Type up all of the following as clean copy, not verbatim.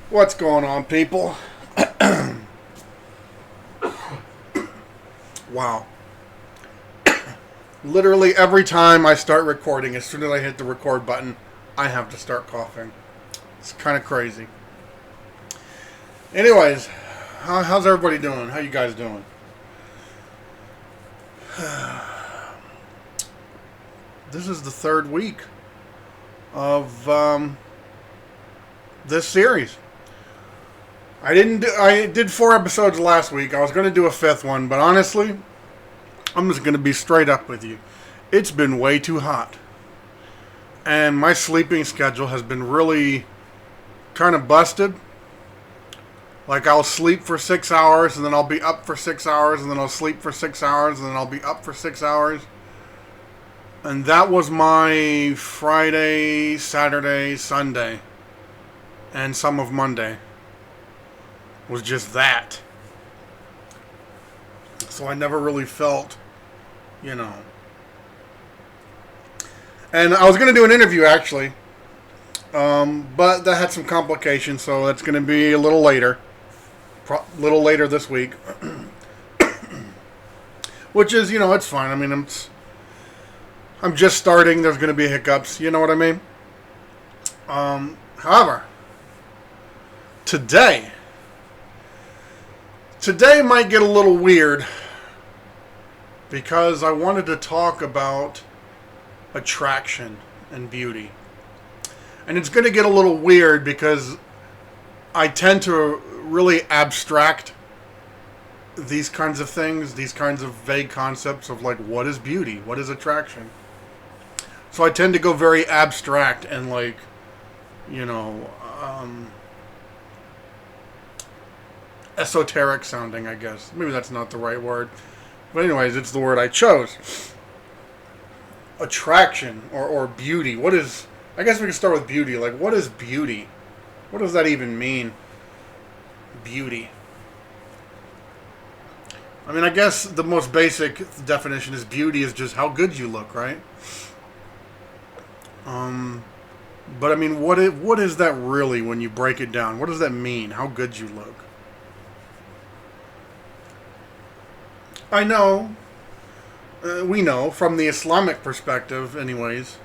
What's going on, people? Wow. Literally every time I start recording, as soon as I hit the record button, I have to start coughing. It's kind of crazy. Anyways, how's everybody doing? How you guys doing? This is the third week of this series. I did 4 episodes last week. I was going to do a 5th one, but honestly, I'm just going to be straight up with you. It's been way too hot. And my sleeping schedule has been really kind of busted. Like, I'll sleep for 6 hours, and then I'll be up for 6 hours, and then I'll sleep for 6 hours, and then I'll be up for 6 hours. And that was my Friday, Saturday, Sunday, and some of Monday. Was just that. So I never really felt, And I was going to do an interview, actually. But that had some complications, so that's going to be a little later. Little later this week. Which is, it's fine. I mean, I'm just starting. There's going to be hiccups. You know what I mean? However, Today might get a little weird because I wanted to talk about attraction and beauty. And it's going to get a little weird because I tend to really abstract these kinds of things, these kinds of vague concepts of like, what is beauty? What is attraction? So I tend to go very abstract and like, esoteric sounding, I guess. Maybe that's not the right word. But anyways, it's the word I chose. Attraction or beauty. What is... I guess we can start with beauty. Like, what is beauty? What does that even mean? Beauty. I mean, I guess the most basic definition is beauty is just how good you look, right? But I mean, what is that really when you break it down? What does that mean? How good you look? I know, we know, from the Islamic perspective anyways,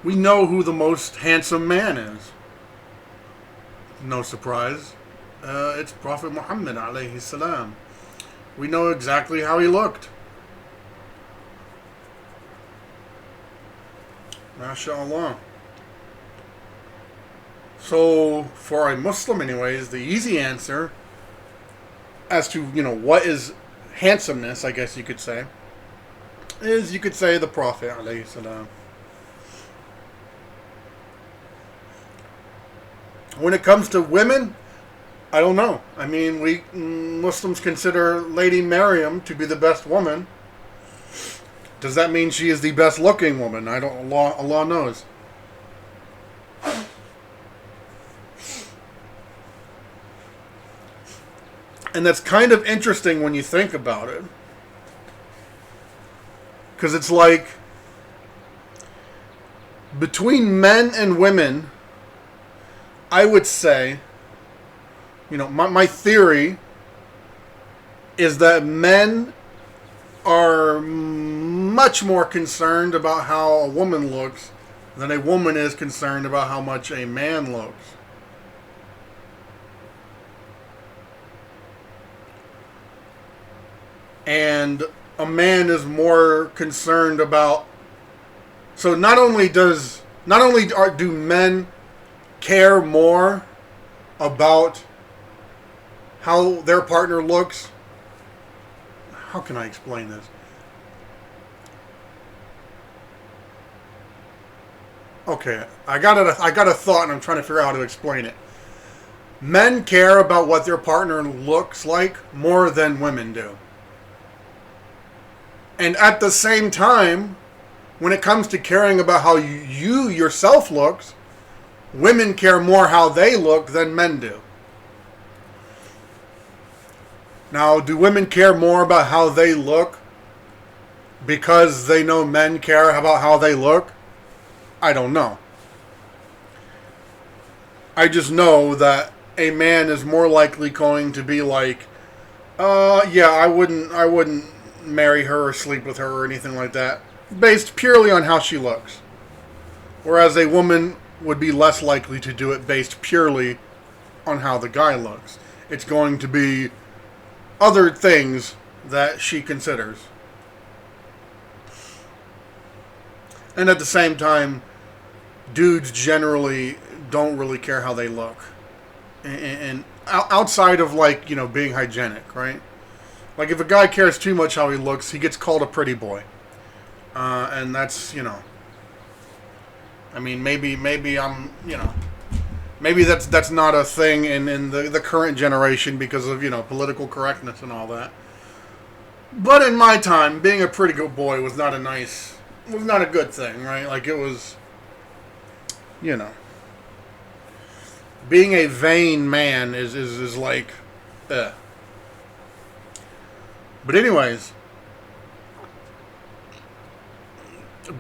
we know who the most handsome man is. No surprise. It's Prophet Muhammad alayhi salam. We know exactly how he looked. MashaAllah. So, for a Muslim anyways, the easy answer as to, what is handsomeness, I guess you could say, is you could say the Prophet alayhi salam. When it comes to women, I don't know. I mean, we Muslims consider Lady Maryam to be the best woman. Does that mean she is the best looking woman? I don't. Allah knows. And that's kind of interesting when you think about it. Because it's like, between men and women, I would say, my theory is that men are much more concerned about how a woman looks than a woman is concerned about how much a man looks. And a man is more concerned about... So not only do men care more about how their partner looks. How can I explain this? Okay, I got a thought and I'm trying to figure out how to explain it. Men care about what their partner looks like more than women do. And at the same time, when it comes to caring about how you yourself looks, women care more how they look than men do. Now, do women care more about how they look because they know men care about how they look? I don't know. I just know that a man is more likely going to be like, yeah, I wouldn't marry her or sleep with her or anything like that, based purely on how she looks. Whereas a woman would be less likely to do it based purely on how the guy looks. It's going to be other things that she considers. And at the same time, dudes generally don't really care how they look. And outside of, like, being hygienic, right? Like, if a guy cares too much how he looks, he gets called a pretty boy. And that's, I mean, maybe I'm, maybe that's not a thing in the current generation because of, political correctness and all that. But in my time, being a pretty good boy was not a good thing, right? Like, it was, being a vain man is like, eh. But anyways,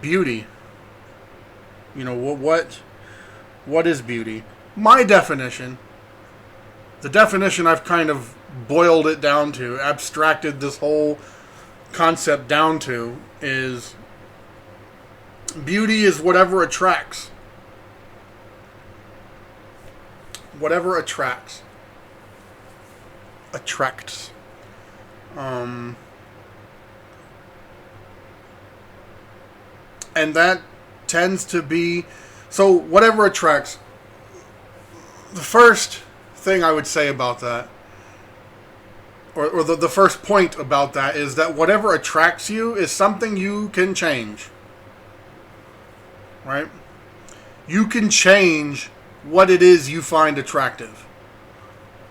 beauty. What is beauty? My definition, the definition I've kind of boiled it down to, abstracted this whole concept down to, is beauty is whatever attracts. Whatever attracts. Attracts. And that tends to be, so whatever attracts. The first thing I would say about that, or the first point about that, is that whatever attracts you is something you can change. Right? You can change what it is you find attractive.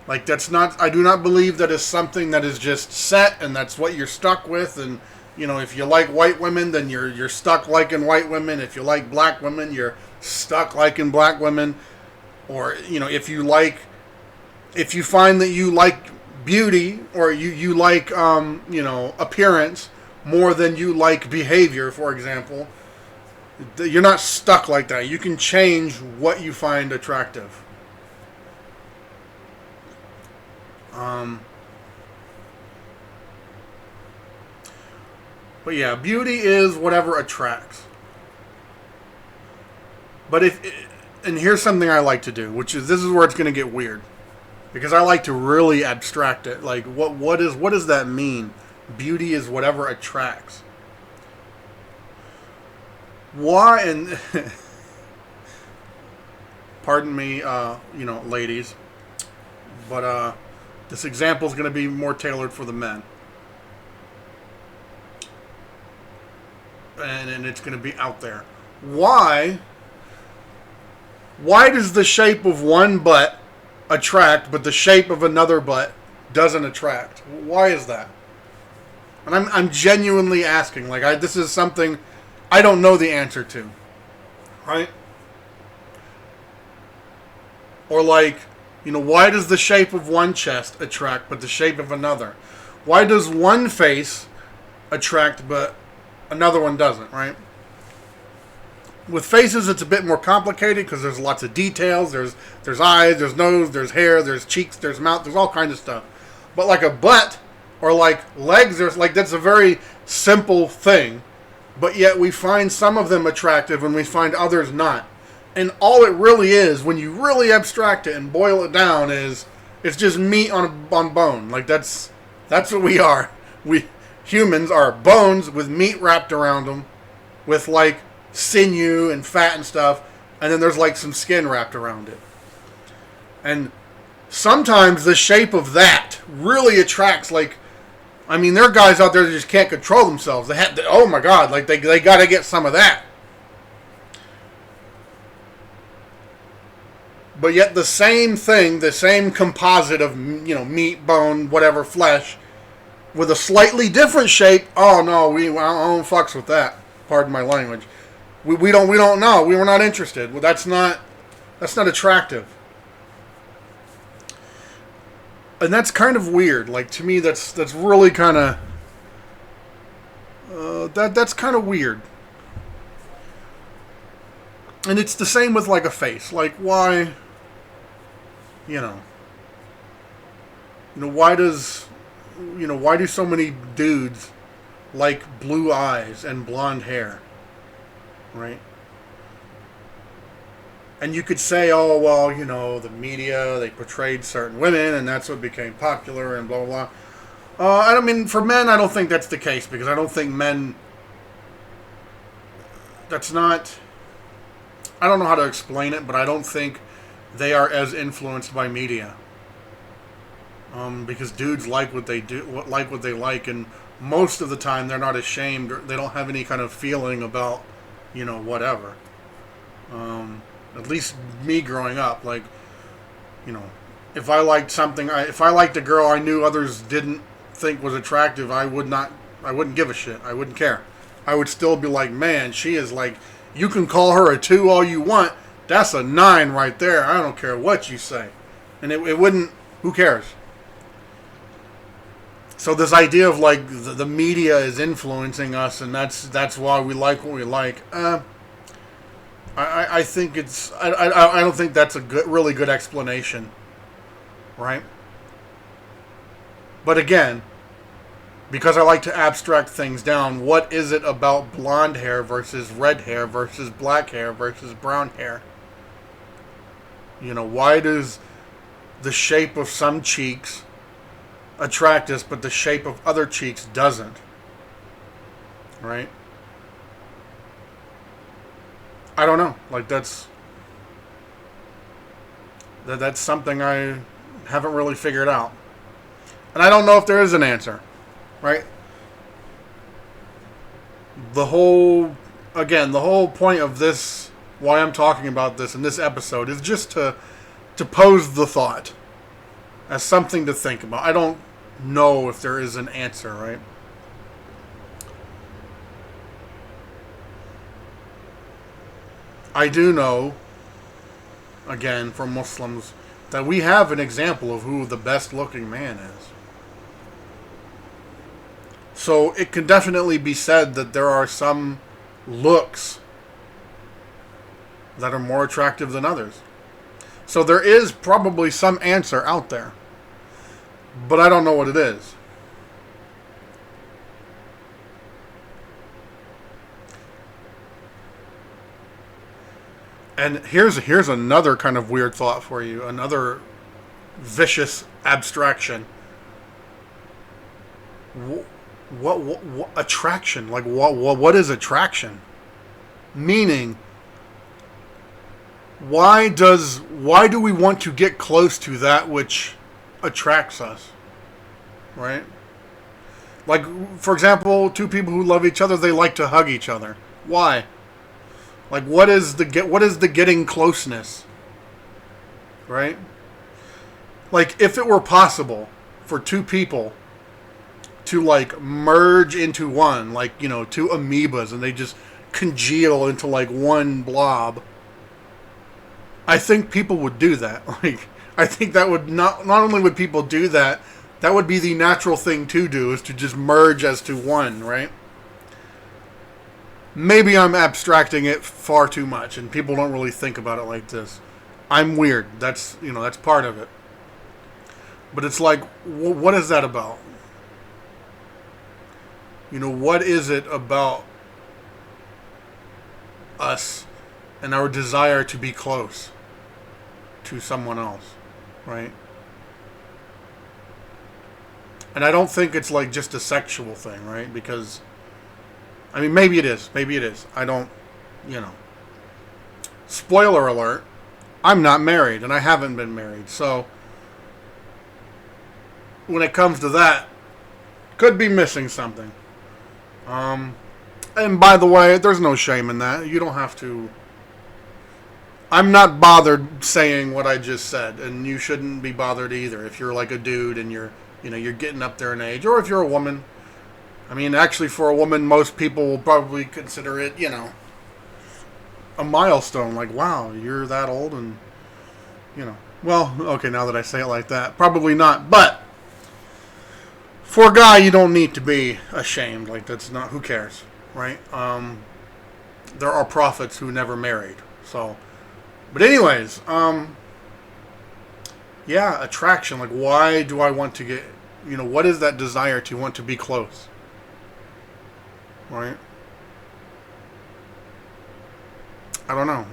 Like, I do not believe that is something that is just set and that's what you're stuck with. And, if you like white women, then you're stuck liking white women. If you like black women, you're stuck liking black women. Or, if you find that you like beauty, or you like, appearance more than you like behavior, for example, you're not stuck like that. You can change what you find attractive. But yeah, beauty is whatever attracts. But and here's something I like to do, which is, this is where it's going to get weird, because I like to really abstract it. Like, what does that mean? Beauty is whatever attracts. Why? And pardon me, ladies, but this example is going to be more tailored for the men, and it's going to be out there. Why does the shape of one butt attract, but the shape of another butt doesn't attract? Why is that? And I'm genuinely asking. Like, this is something I don't know the answer to, right? Or like, why does the shape of one chest attract, but the shape of another? Why does one face attract, but another one doesn't, right? With faces, it's a bit more complicated because there's lots of details. There's eyes, there's nose, there's hair, there's cheeks, there's mouth, there's all kinds of stuff. But like a butt or like legs, that's a very simple thing. But yet we find some of them attractive and we find others not. And all it really is, when you really abstract it and boil it down, is it's just meat on bone. Like, that's what we are. We humans are bones with meat wrapped around them, with like sinew and fat and stuff, and then there's like some skin wrapped around it. And sometimes the shape of that really attracts, like, I mean, there are guys out there that just can't control themselves. Oh my God, like they got to get some of that. But yet the same thing, the same composite of, meat, bone, whatever, flesh, with a slightly different shape. Oh no, I don't fucks with that. Pardon my language. We don't know. We were not interested. Well, that's not attractive. And that's kind of weird. Like, to me, that's really kind of that's kind of weird. And it's the same with like a face. Like, why You know, why does, why do so many dudes like blue eyes and blonde hair, right? And you could say, oh, well, the media, they portrayed certain women and that's what became popular and blah, blah, blah. I mean, for men, I don't think that's the case because I don't think men, that's not, I don't know how to explain it, but I don't think they are as influenced by media. Because dudes like what they do, like what they like, and most of the time they're not ashamed or they don't have any kind of feeling about, whatever. At least me growing up, like, if I liked something, if I liked a girl I knew others didn't think was attractive, I wouldn't give a shit. I wouldn't care. I would still be like, man, she is like, you can call her a 2 all you want. That's a 9 right there. I don't care what you say. And it wouldn't, who cares? So this idea of like the media is influencing us and that's why we like what we like. I think it's, I don't think that's a really good explanation. Right? But again, because I like to abstract things down, what is it about blonde hair versus red hair versus black hair versus brown hair? Why does the shape of some cheeks attract us, but the shape of other cheeks doesn't? Right? I don't know. Like that's something I haven't really figured out. And I don't know if there is an answer. Right? The whole point of this, why I'm talking about this in this episode, is just to pose the thought as something to think about. I don't know if there is an answer, right? I do know, again, from Muslims, that we have an example of who the best looking man is. So it can definitely be said that there are some looks that are more attractive than others. So there is probably some answer out there. But I don't know what it is. And here's another kind of weird thought for you. Another vicious abstraction. What attraction? Like what is attraction? Meaning, why do we want to get close to that which attracts us? Right? Like, for example, two people who love each other, they like to hug each other. Why? Like, what is the getting closeness? Right? Like, if it were possible for two people to like merge into one, like, two amoebas, and they just congeal into like one blob, I think people would do that. Like, I think that would not only would people do that, that would be the natural thing to do, is to just merge as to one, right? Maybe I'm abstracting it far too much and people don't really think about it like this. I'm weird. That's part of it. But it's like, what is that about? What is it about us and our desire to be close to someone else, right? And I don't think it's like just a sexual thing, right? Because, I mean, maybe it is. I don't, Spoiler alert, I'm not married and I haven't been married. So, when it comes to that, could be missing something. And by the way, there's no shame in that. You don't have to. I'm not bothered saying what I just said, and you shouldn't be bothered either if you're like a dude and you're getting up there in age, or if you're a woman. I mean, actually, for a woman, most people will probably consider it, a milestone. Like, wow, you're that old, and well, okay, now that I say it like that, probably not. But for a guy, you don't need to be ashamed. Like, that's not. Who cares, right? There are prophets who never married. So, but anyways, Yeah, attraction. Like, why do I want to get, what is that desire to want to be close? Right? I don't know.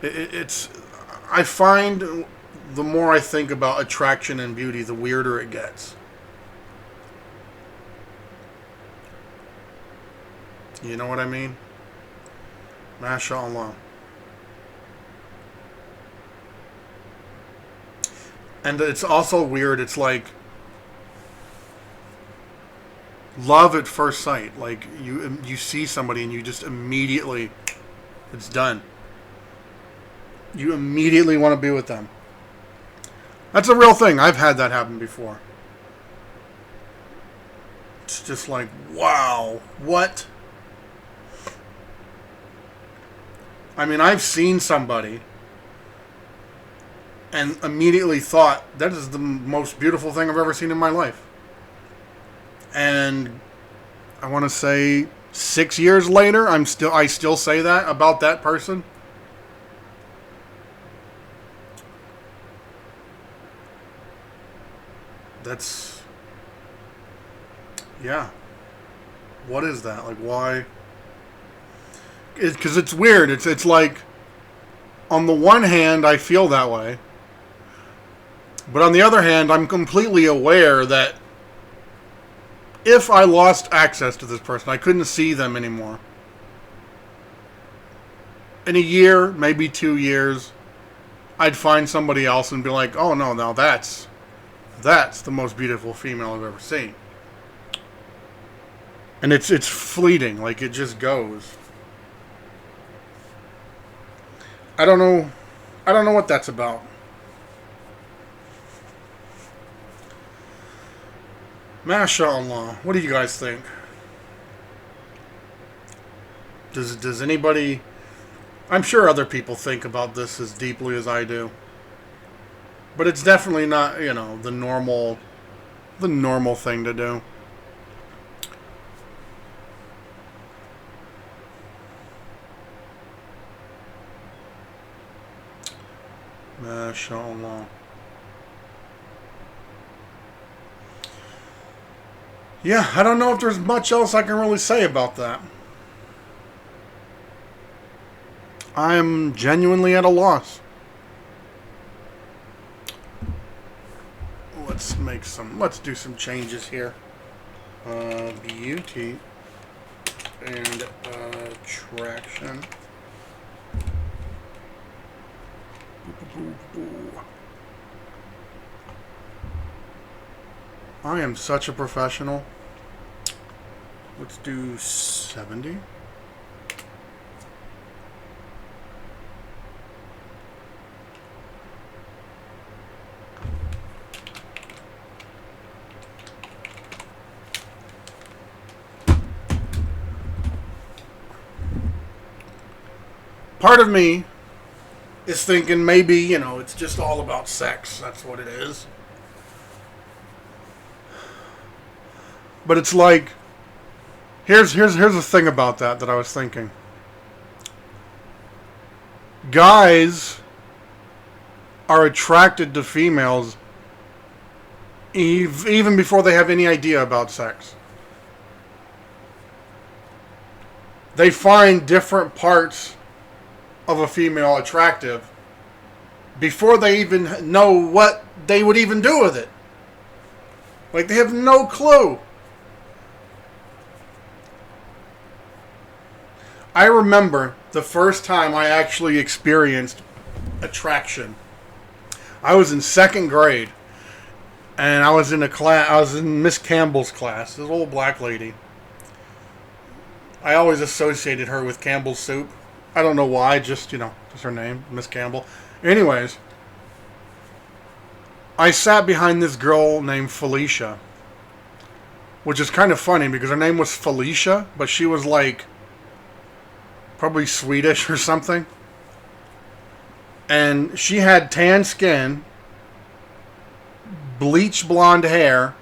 It's. I find the more I think about attraction and beauty, the weirder it gets. You know what I mean? MashaAllah. And it's also weird. It's like love at first sight. Like you see somebody and you just immediately, it's done. You immediately want to be with them. That's a real thing. I've had that happen before. It's just like, wow, what? I mean, I've seen somebody and immediately thought, that is the most beautiful thing I've ever seen in my life. And I want to say 6 years later, I still say that about that person. That's, yeah. What is that? Like, why? Because it's weird. It's like, on the one hand, I feel that way. But on the other hand, I'm completely aware that if I lost access to this person, I couldn't see them anymore. In a year, maybe 2 years, I'd find somebody else and be like, oh no, now that's the most beautiful female I've ever seen. And it's fleeting, like it just goes. I don't know what that's about. MashaAllah. What do you guys think? Does anybody... I'm sure other people think about this as deeply as I do. But it's definitely not, the normal thing to do. MashaAllah. Yeah, I don't know if there's much else I can really say about that. I'm genuinely at a loss. Let's do some changes here. Beauty and attraction. I am such a professional. Let's do 70. Part of me is thinking maybe, it's just all about sex. That's what it is. But it's like, here's the thing about that I was thinking. Guys are attracted to females even before they have any idea about sex. They find different parts of a female attractive before they even know what they would even do with it. Like, they have no clue. I remember the first time I actually experienced attraction. I was in second grade, and I was in a class. I was in Miss Campbell's class. This old black lady. I always associated her with Campbell's soup. I don't know why. Just her name, Miss Campbell. Anyways, I sat behind this girl named Felicia, which is kind of funny because her name was Felicia, but she was like probably Swedish or something. And she had tan skin, bleach blonde hair,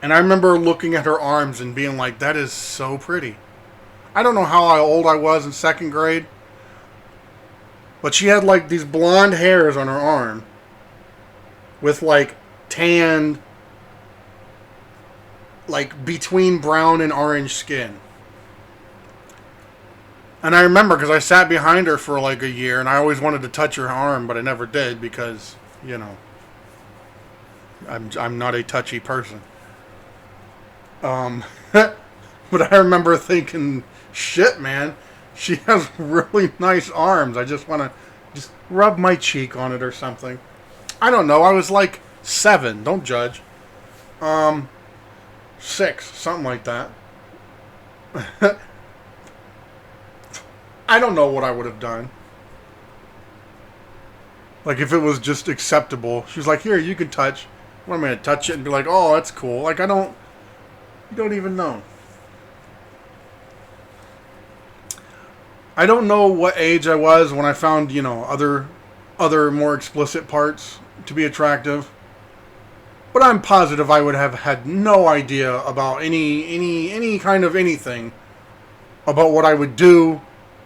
and I remember looking at her arms and being like, that is so pretty. I don't know how old I was in second grade, but she had like these blonde hairs on her arm. with like tanned, like between brown and orange skin. And I remember because I sat behind her for like a year, and I always wanted to touch her arm, but I never did because, you know, I'm not a touchy person. Um, but I remember thinking, shit, man, she has really nice arms. I just want to just rub my cheek on it or something. I don't know. I was like 7. Don't judge. 6, something like that. I don't know what I would have done. Like, if it was just acceptable. She was like, here, you can touch. What am I going to touch it and be like, oh, that's cool. Like, you don't even know. I don't know what age I was when I found, you know, other more explicit parts to be attractive. But I'm positive I would have had no idea about any kind of anything about what I would do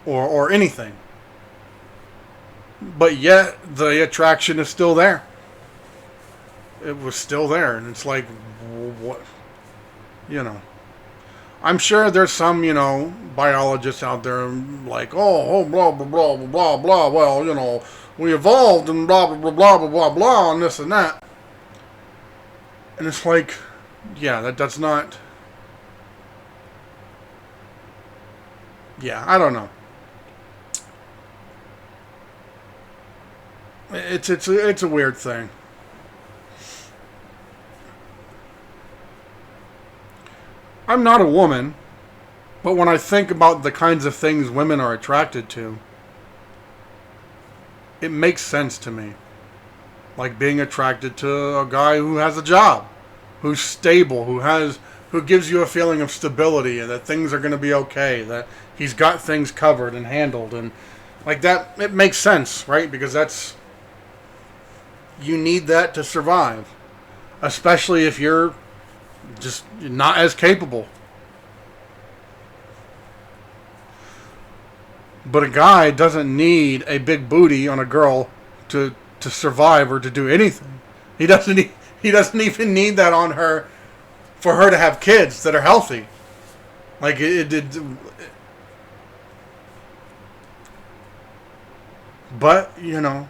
or anything. But yet the attraction is still there. It was still there, and it's like, what, you know. I'm sure there's some, you know, biologists out there like, oh, blah, blah, blah, blah, blah, well, you know, we evolved and blah, blah, blah, blah, blah, blah, blah, and this and that. And it's like, yeah, that's not, yeah, I don't know. It's a weird thing. I'm not a woman, but when I think about the kinds of things women are attracted to, it makes sense to me. Like being attracted to a guy who has a job, who's stable, who gives you a feeling of stability and that things are going to be okay, that he's got things covered and handled, and like that. It makes sense, right? Because you need that to survive, especially if you're just not as capable. But a guy doesn't need a big booty on a girl to survive or to do anything. He doesn't even need that on her for her to have kids that are healthy. Like but you know,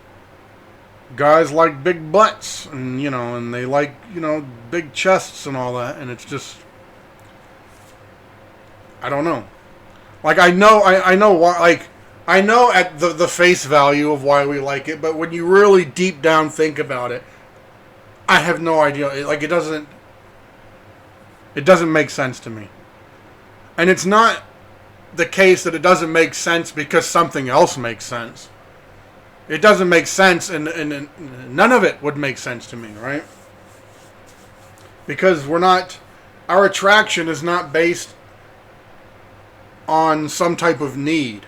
guys like big butts, and you know, and they like, you know, big chests and all that, and it's just, I don't know. Like I know why. Like I know at the face value of why we like it, but when you really deep down think about it, I have no idea. Like it doesn't make sense to me, and it's not the case that it doesn't make sense because something else makes sense. It doesn't make sense, and none of it would make sense to me, right? Because our attraction is not based on some type of need,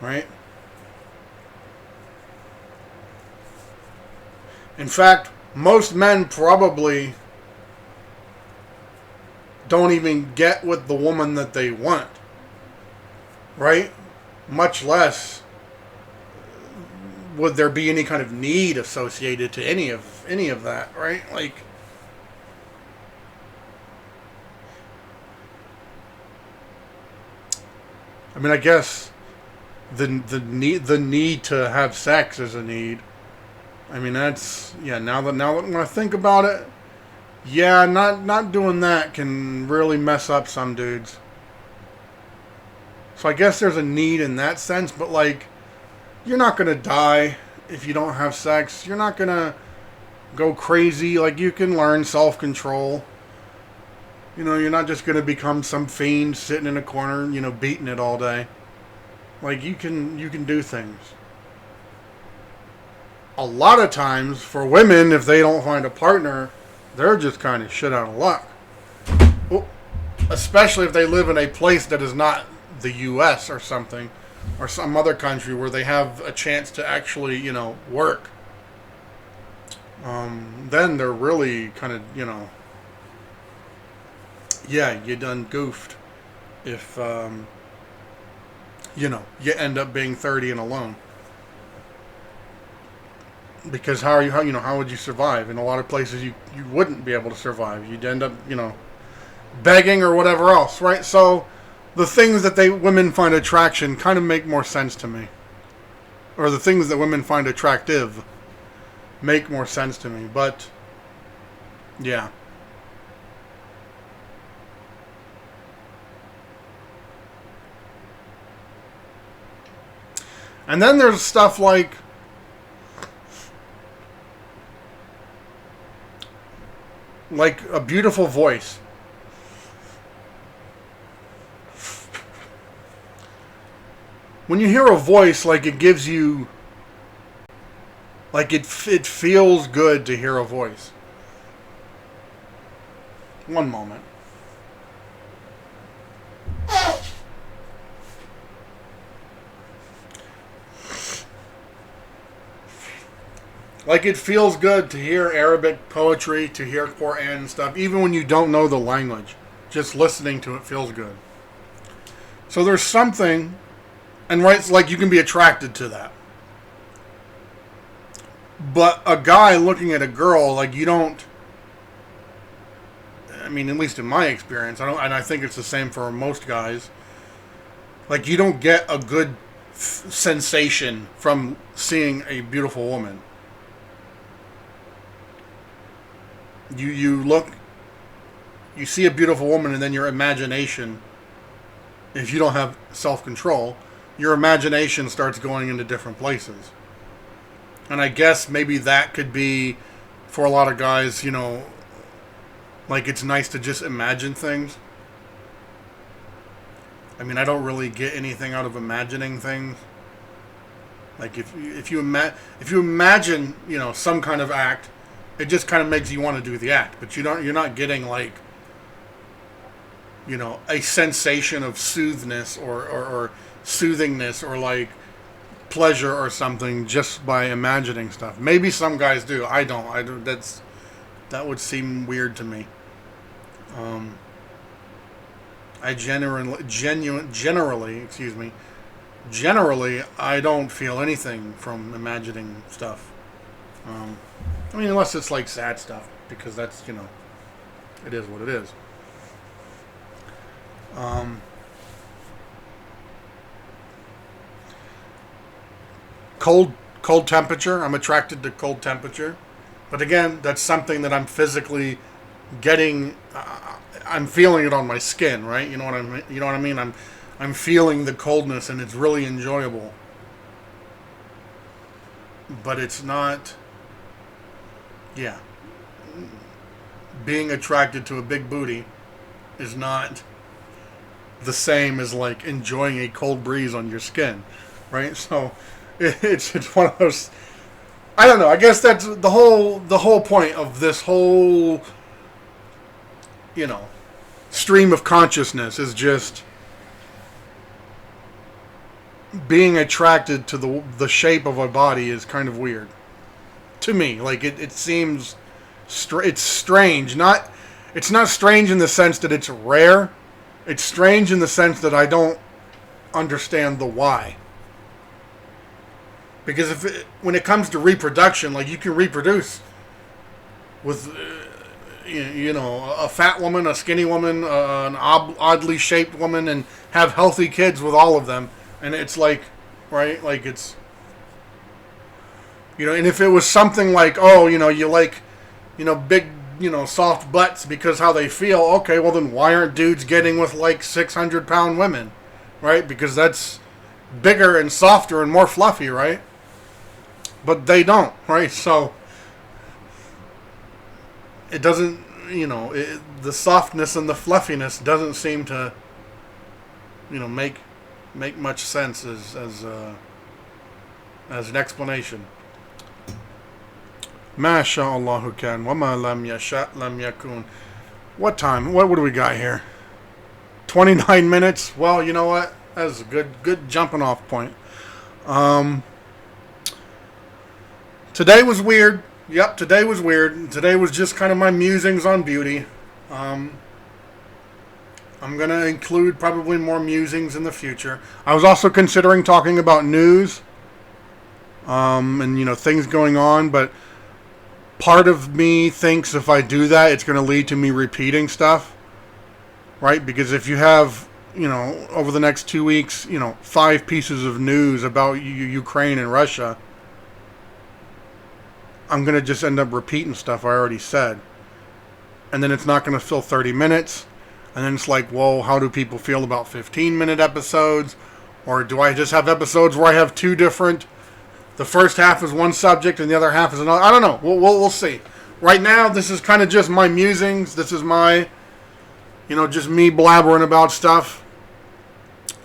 right? In fact, most men probably don't even get with the woman that they want, right? Much less would there be any kind of need associated to any of that, right? Like, I mean, I guess the need to have sex is a need. I mean, that's, yeah. Now that when I think about it, yeah, not doing that can really mess up some dudes. So I guess there's a need in that sense, but like, you're not going to die if you don't have sex. You're not going to go crazy. Like, you can learn self-control. You know, you're not just going to become some fiend sitting in a corner, you know, beating it all day. Like, you can do things. A lot of times, for women, if they don't find a partner, they're just kind of shit out of luck. Well, especially if they live in a place that is not the U.S. or something, or some other country where they have a chance to actually, you know, work. Then they're really kind of, you know, yeah, you done goofed if, you know, you end up being 30 and alone. because how would you survive? In a lot of places, you wouldn't be able to survive. You'd end up, begging or whatever else, right? So the things that women find attraction kind of make more sense to me, or the things that women find attractive make more sense to me. But yeah. And then there's stuff like a beautiful voice. When you hear a voice, like, it gives you, like, it feels good to hear a voice. One moment. Like, it feels good to hear Arabic poetry, to hear Quran and stuff, even when you don't know the language. Just listening to it feels good. So there's something, and right, it's like you can be attracted to that. But a guy looking at a girl, like, you don't, I mean, at least in my experience, and I think it's the same for most guys, like, you don't get a good sensation from seeing a beautiful woman. You see a beautiful woman, and then your imagination, if you don't have self-control, your imagination starts going into different places. And I guess maybe that could be, for a lot of guys, like, it's nice to just imagine things. I mean, I don't really get anything out of imagining things. Like, if you imagine, some kind of act, it just kind of makes you want to do the act, but you're not getting, like, a sensation of soothness or soothingness or, like, pleasure or something just by imagining stuff. Maybe some guys do. I don't. That would seem weird to me. I generally, I don't feel anything from imagining stuff. I mean, unless it's like sad stuff, because that's, it is what it is. Cold temperature. I'm attracted to cold temperature, but again, that's something that I'm physically getting. I'm feeling it on my skin, right? You know what I mean? You know what I mean? I'm feeling the coldness, and it's really enjoyable. But it's not. Yeah. Being attracted to a big booty is not the same as, like, enjoying a cold breeze on your skin, right? So it's one of those. I don't know. I guess that's the whole point of this whole, stream of consciousness is just being attracted to the shape of a body is kind of weird to me. Like, it seems it's strange. It's not strange in the sense that it's rare. It's strange in the sense that I don't understand the why. Because when it comes to reproduction, like, you can reproduce with a fat woman, a skinny woman, an oddly shaped woman, and have healthy kids with all of them, and it's like, right, like, it's, and if it was something like, you like, big, soft butts because how they feel, okay, well then why aren't dudes getting with, like, 600-pound women, right? Because that's bigger and softer and more fluffy, right? But they don't, right? So it doesn't, the softness and the fluffiness doesn't seem to, make much sense as an explanation. Ma sha Allahu kan, wa ma lam yasha lam yakun. What time? What do we got here? 29 minutes. Well, you know what? That's a good jumping off point. Today was weird. Yep, today was weird. Today was just kind of my musings on beauty. I'm going to include probably more musings in the future. I was also considering talking about news. and things going on, but part of me thinks if I do that, it's going to lead to me repeating stuff, right? Because if you have, over the next 2 weeks, 5 pieces of news about Ukraine and Russia, I'm going to just end up repeating stuff I already said. And then it's not going to fill 30 minutes. And then it's like, well, how do people feel about 15-minute episodes? Or do I just have episodes where I have 2 different... The first half is one subject and the other half is another? I don't know. We'll see. Right now, this is kind of just my musings. This is my, just me blabbering about stuff.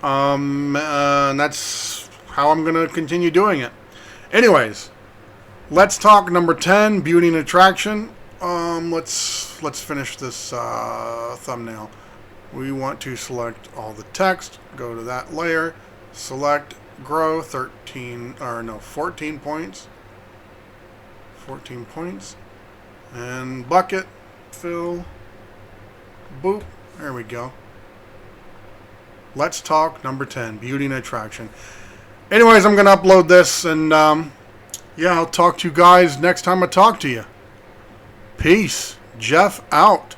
And that's how I'm going to continue doing it. Anyways, let's talk number 10, beauty and attraction. Let's finish this thumbnail. We want to select all the text. Go to that layer. Select grow 14 points. 14 points. And bucket, fill, boop. There we go. Let's talk number 10, beauty and attraction. Anyways, I'm going to upload this, and I'll talk to you guys next time I talk to you. Peace. Jeff out.